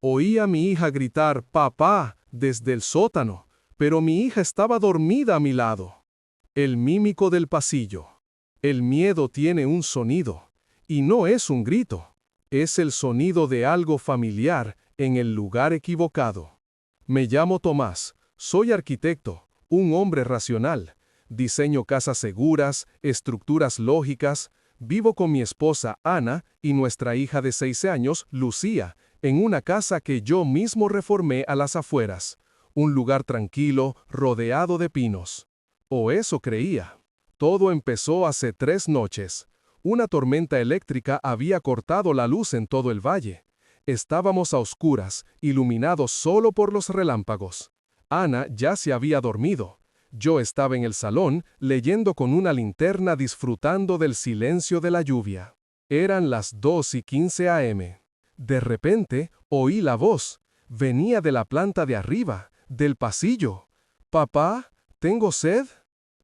Oí a mi hija gritar «papá» desde el sótano, pero mi hija estaba dormida a mi lado. El mímico del pasillo. El miedo tiene un sonido, y no es un grito. Es el sonido de algo familiar en el lugar equivocado. Me llamo Tomás, soy arquitecto, un hombre racional. Diseño casas seguras, estructuras lógicas. Vivo con mi esposa Ana y nuestra hija de 6 años, Lucía, en una casa que yo mismo reformé a las afueras. Un lugar tranquilo, rodeado de pinos. O eso creía. Todo empezó hace 3 noches. Una tormenta eléctrica había cortado la luz en todo el valle. Estábamos a oscuras, iluminados solo por los relámpagos. Ana ya se había dormido. Yo estaba en el salón, leyendo con una linterna disfrutando del silencio de la lluvia. Eran las 2:15 a.m. De repente, oí la voz. Venía de la planta de arriba, del pasillo. «Papá, ¿tengo sed?»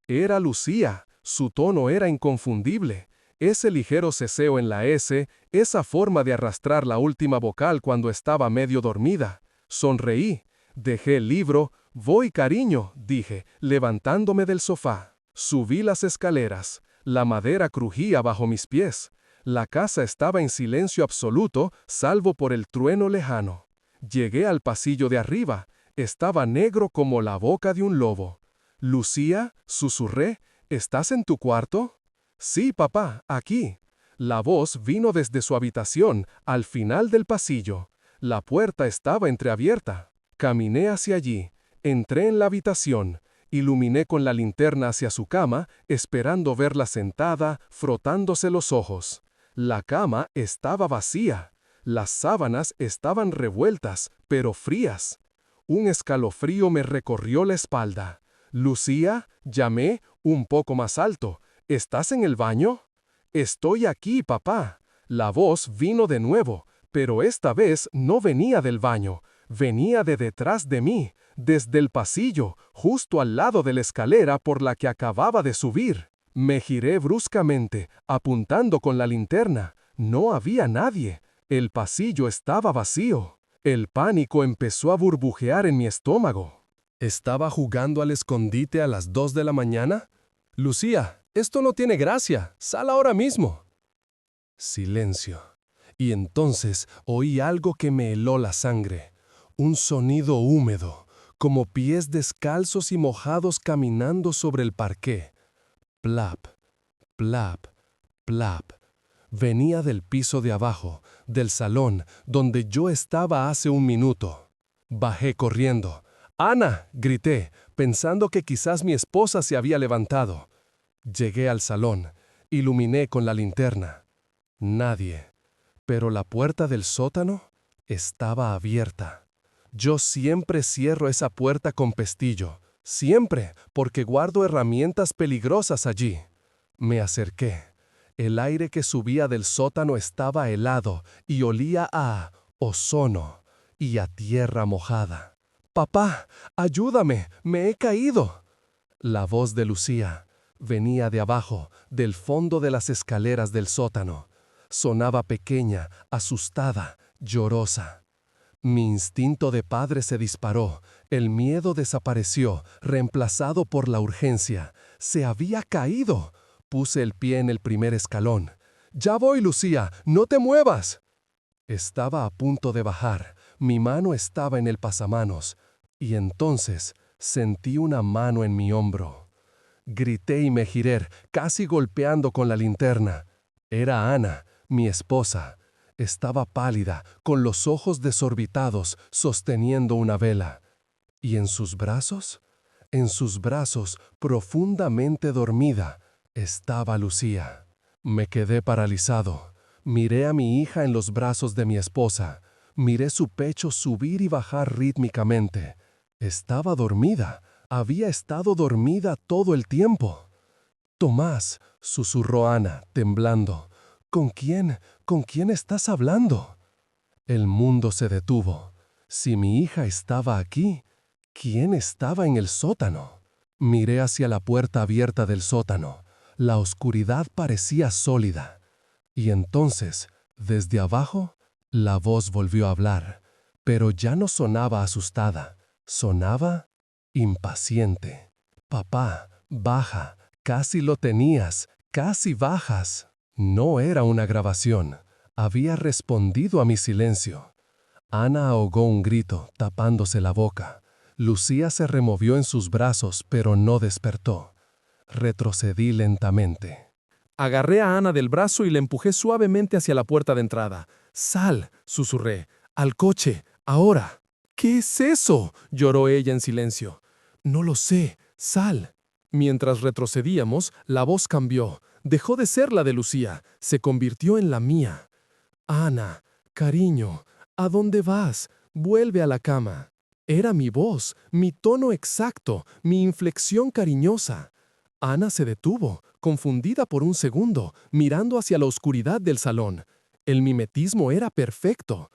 Era Lucía. Su tono era inconfundible. Ese ligero ceseo en la S, esa forma de arrastrar la última vocal cuando estaba medio dormida. Sonreí. Dejé el libro. «Voy, cariño», dije, levantándome del sofá. Subí las escaleras. La madera crujía bajo mis pies. La casa estaba en silencio absoluto, salvo por el trueno lejano. Llegué al pasillo de arriba. Estaba negro como la boca de un lobo. «Lucía», susurré, «¿estás en tu cuarto?» «Sí, papá, aquí». La voz vino desde su habitación, al final del pasillo. La puerta estaba entreabierta. Caminé hacia allí. Entré en la habitación. Iluminé con la linterna hacia su cama, esperando verla sentada, frotándose los ojos. La cama estaba vacía. Las sábanas estaban revueltas, pero frías. Un escalofrío me recorrió la espalda. «Lucía», llamé, un poco más alto. «¿Estás en el baño?» «Estoy aquí, papá». La voz vino de nuevo, pero esta vez no venía del baño. Venía de detrás de mí, desde el pasillo, justo al lado de la escalera por la que acababa de subir. Me giré bruscamente, apuntando con la linterna. No había nadie. El pasillo estaba vacío. El pánico empezó a burbujear en mi estómago. ¿Estaba jugando al escondite a las 2 de la mañana? «Lucía, esto no tiene gracia. Sal ahora mismo». Silencio. Y entonces oí algo que me heló la sangre. Un sonido húmedo, como pies descalzos y mojados caminando sobre el parqué. Plap, plap, plap. Venía del piso de abajo, del salón, donde yo estaba hace un minuto. Bajé corriendo. «¡Ana!», grité, pensando que quizás mi esposa se había levantado. Llegué al salón. Iluminé con la linterna. Nadie. Pero la puerta del sótano estaba abierta. Yo siempre cierro esa puerta con pestillo. Siempre, porque guardo herramientas peligrosas allí. Me acerqué. El aire que subía del sótano estaba helado y olía a ozono y a tierra mojada. «Papá, ayúdame, me he caído». La voz de Lucía venía de abajo, del fondo de las escaleras del sótano. Sonaba pequeña, asustada, llorosa. Mi instinto de padre se disparó. El miedo desapareció, reemplazado por la urgencia. Se había caído. Puse el pie en el primer escalón. «Ya voy, Lucía, no te muevas». Estaba a punto de bajar. Mi mano estaba en el pasamanos. Y entonces sentí una mano en mi hombro. Grité y me giré, casi golpeando con la linterna. Era Ana, mi esposa. Estaba pálida, con los ojos desorbitados, sosteniendo una vela. ¿Y en sus brazos? En sus brazos, profundamente dormida, estaba Lucía. Me quedé paralizado. Miré a mi hija en los brazos de mi esposa. Miré su pecho subir y bajar rítmicamente. Estaba dormida. Había estado dormida todo el tiempo. «Tomás», susurró Ana, temblando. ¿Con quién estás hablando?» El mundo se detuvo. Si mi hija estaba aquí, ¿quién estaba en el sótano? Miré hacia la puerta abierta del sótano. La oscuridad parecía sólida. Y entonces, desde abajo, la voz volvió a hablar. Pero ya no sonaba asustada, sonaba impaciente. Papá, baja, casi lo tenías, casi bajas. No era una grabación, había respondido a mi silencio. Ana ahogó un grito, tapándose la boca. Lucía se removió en sus brazos, pero no despertó. Retrocedí lentamente. Agarré a Ana del brazo y la empujé suavemente hacia la puerta de entrada. «Sal», susurré. «Al coche, ahora». «¿Qué es eso?», lloró ella en silencio. «No lo sé, sal». Mientras retrocedíamos, la voz cambió. Dejó de ser la de Lucía, se convirtió en la mía. «Ana, cariño, ¿a dónde vas? Vuelve a la cama». Era mi voz, mi tono exacto, mi inflexión cariñosa. Ana se detuvo, confundida por un segundo, mirando hacia la oscuridad del salón. El mimetismo era perfecto.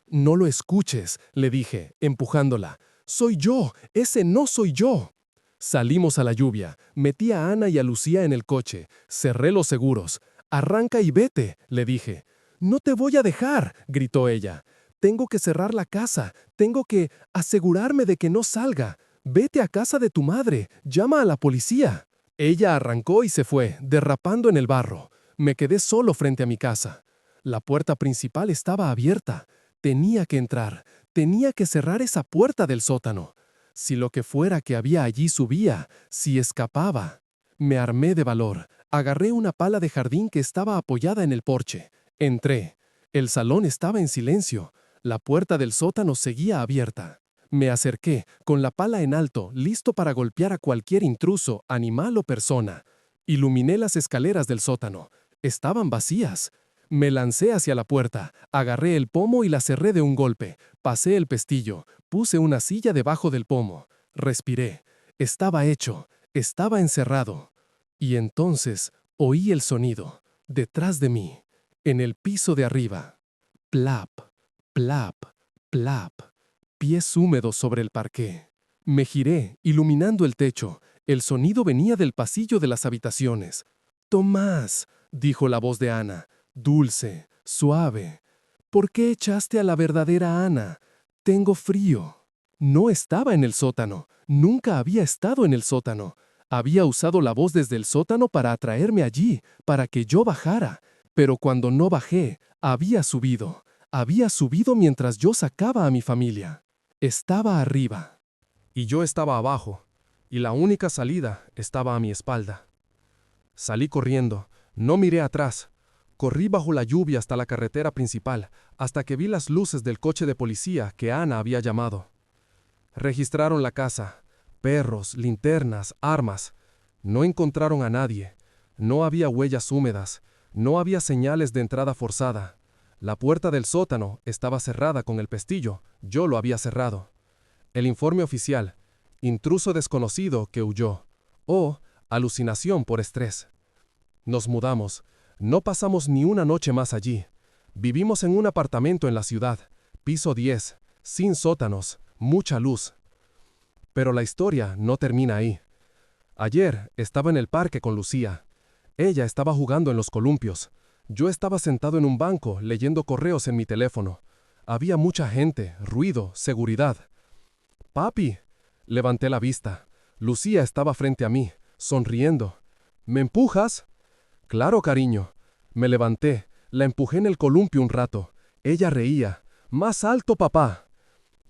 «No lo escuches», le dije, empujándola. «Soy yo, ese no soy yo». Salimos a la lluvia, metí a Ana y a Lucía en el coche, cerré los seguros. «Arranca y vete», le dije. «No te voy a dejar», gritó ella. «Tengo que cerrar la casa, tengo que asegurarme de que no salga. Vete a casa de tu madre, llama a la policía». Ella arrancó y se fue, derrapando en el barro. Me quedé solo frente a mi casa. La puerta principal estaba abierta. Tenía que entrar, tenía que cerrar esa puerta del sótano. Si lo que fuera que había allí subía, si escapaba. Me armé de valor, agarré una pala de jardín que estaba apoyada en el porche. Entré. El salón estaba en silencio. La puerta del sótano seguía abierta. Me acerqué, con la pala en alto, listo para golpear a cualquier intruso, animal o persona. Iluminé las escaleras del sótano. Estaban vacías. Me lancé hacia la puerta, agarré el pomo y la cerré de un golpe. Pasé el pestillo, puse una silla debajo del pomo. Respiré. Estaba hecho, estaba encerrado. Y entonces oí el sonido, detrás de mí, en el piso de arriba. Plap, plap, plap. Pies húmedos sobre el parqué. Me giré, iluminando el techo. El sonido venía del pasillo de las habitaciones. «Tomás», dijo la voz de Ana, dulce, suave. «¿Por qué echaste a la verdadera Ana? Tengo frío». No estaba en el sótano. Nunca había estado en el sótano. Había usado la voz desde el sótano para atraerme allí, para que yo bajara. Pero cuando no bajé, había subido. Había subido mientras yo sacaba a mi familia. Estaba arriba. Y yo estaba abajo, y la única salida estaba a mi espalda. Salí corriendo, no miré atrás. Corrí bajo la lluvia hasta la carretera principal, hasta que vi las luces del coche de policía que Ana había llamado. Registraron la casa, perros, linternas, armas. No encontraron a nadie. No había huellas húmedas. No había señales de entrada forzada. La puerta del sótano estaba cerrada con el pestillo. Yo lo había cerrado. El informe oficial: intruso desconocido que huyó. O alucinación por estrés. Nos mudamos. No pasamos ni una noche más allí. Vivimos en un apartamento en la ciudad, piso 10, sin sótanos, mucha luz. Pero la historia no termina ahí. Ayer estaba en el parque con Lucía. Ella estaba jugando en los columpios. Yo estaba sentado en un banco leyendo correos en mi teléfono. Había mucha gente, ruido, seguridad. «Papi», levanté la vista. Lucía estaba frente a mí, sonriendo. «¿Me empujas?» «Claro, cariño». Me levanté, la empujé en el columpio un rato. Ella reía. «Más alto, papá».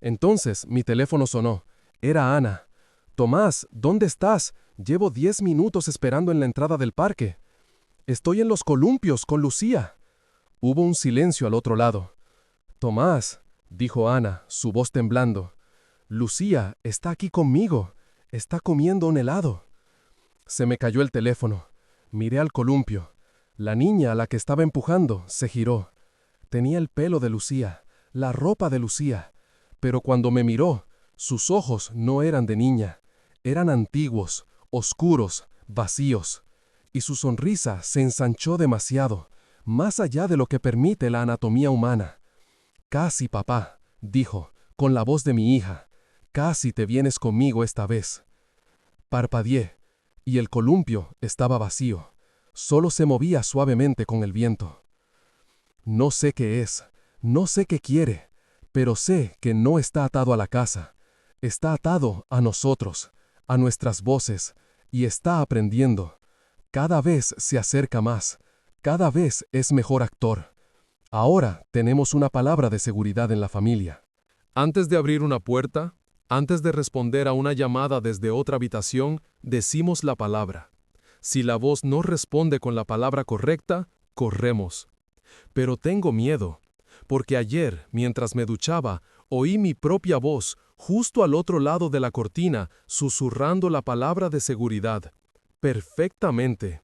Entonces mi teléfono sonó. Era Ana. «Tomás, ¿dónde estás? Llevo 10 minutos esperando en la entrada del parque». «Estoy en los columpios con Lucía». Hubo un silencio al otro lado. «Tomás», dijo Ana, su voz temblando. «Lucía está aquí conmigo. Está comiendo un helado». Se me cayó el teléfono. Miré al columpio. La niña a la que estaba empujando se giró. Tenía el pelo de Lucía, la ropa de Lucía. Pero cuando me miró, sus ojos no eran de niña. Eran antiguos, oscuros, vacíos. Y su sonrisa se ensanchó demasiado, más allá de lo que permite la anatomía humana. «Casi, papá», dijo, con la voz de mi hija. «Casi te vienes conmigo esta vez». Parpadeé, y el columpio estaba vacío. Solo se movía suavemente con el viento. No sé qué es, no sé qué quiere, pero sé que no está atado a la casa. Está atado a nosotros, a nuestras voces, y está aprendiendo. Cada vez se acerca más, cada vez es mejor actor. Ahora tenemos una palabra de seguridad en la familia. Antes de abrir una puerta, antes de responder a una llamada desde otra habitación, decimos la palabra. Si la voz no responde con la palabra correcta, corremos. Pero tengo miedo, porque ayer, mientras me duchaba, oí mi propia voz justo al otro lado de la cortina, susurrando la palabra de seguridad. Perfectamente.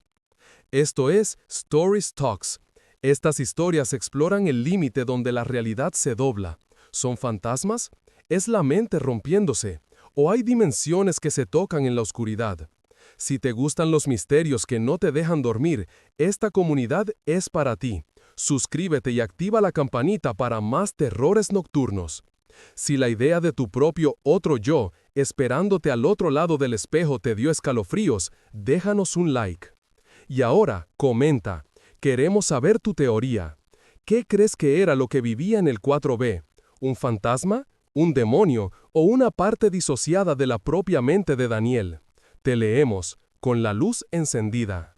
Esto es Stories Talks. Estas historias exploran el límite donde la realidad se dobla. ¿Son fantasmas? ¿Es la mente rompiéndose? ¿O hay dimensiones que se tocan en la oscuridad? Si te gustan los misterios que no te dejan dormir, esta comunidad es para ti. Suscríbete y activa la campanita para más terrores nocturnos. Si la idea de tu propio otro yo, esperándote al otro lado del espejo, te dio escalofríos, déjanos un like. Y ahora, comenta. Queremos saber tu teoría. ¿Qué crees que era lo que vivía en el 4B? ¿Un fantasma? ¿Un demonio? ¿O una parte disociada de la propia mente de Daniel? Te leemos, con la luz encendida.